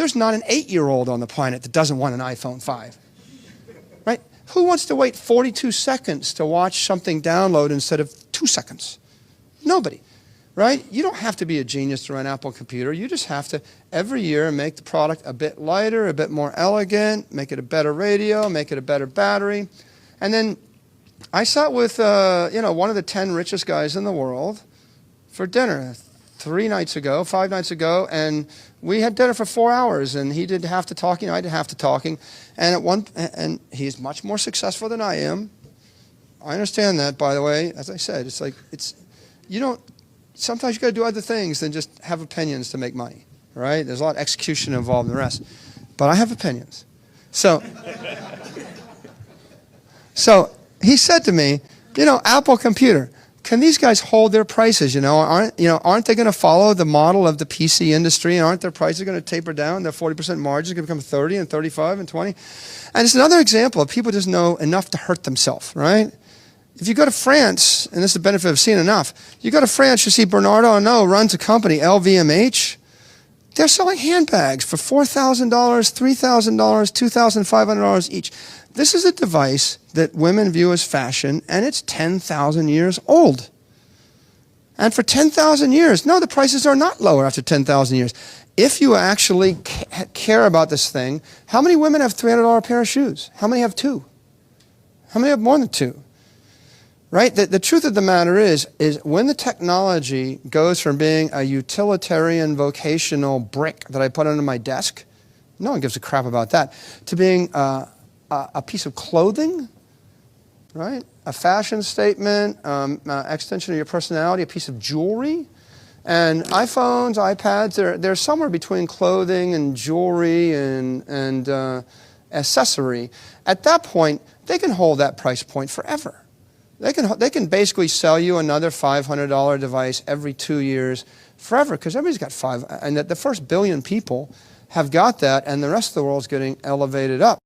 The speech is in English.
there's not an 8-year-old on the planet that doesn't want an iPhone 5. Right? Who wants to wait 42 seconds to watch something download instead of 2 seconds? Nobody. Right? You don't have to be a genius to run an Apple computer. You just have to, every year, make the product a bit lighter, a bit more elegant, make it a better radio, make it a better battery. And then I sat with one of the 10 richest guys in the world for dinner 5 nights ago, and we had dinner for 4 hours, and he did half the talking, I did half the talking, and he's much more successful than I am. I understand that, by the way. As I said, it's like, sometimes you got to do other things than just have opinions to make money, right? There's a lot of execution involved in the rest. But I have opinions. So he said to me, Apple computer, can these guys hold their prices? Aren't they going to follow the model of the PC industry? And aren't their prices going to taper down? Their 40% margins are going to become 30 and 35 and 20? And it's another example of people just know enough to hurt themselves, right? If you go to France, and this is the benefit of seeing enough, you go to France, you see Bernardo Arnault runs a company, LVMH. They're selling handbags for $4,000, $3,000, $2,500 each. This is a device that women view as fashion, and it's 10,000 years old. And for 10,000 years, no, the prices are not lower after 10,000 years. If you actually care about this thing, how many women have $300 pair of shoes? How many have 2? How many have more than 2? Right? The truth of the matter is when the technology goes from being a utilitarian vocational brick that I put under my desk, no one gives a crap about that, to being a piece of clothing, right? A fashion statement, extension of your personality, a piece of jewelry. And iPhones, iPads, they're somewhere between clothing and jewelry and accessory. At that point, they can hold that price point forever. They can basically sell you another $500 device every 2 years forever, because everybody's got 5, and the first billion people have got that, and the rest of the world's getting elevated up.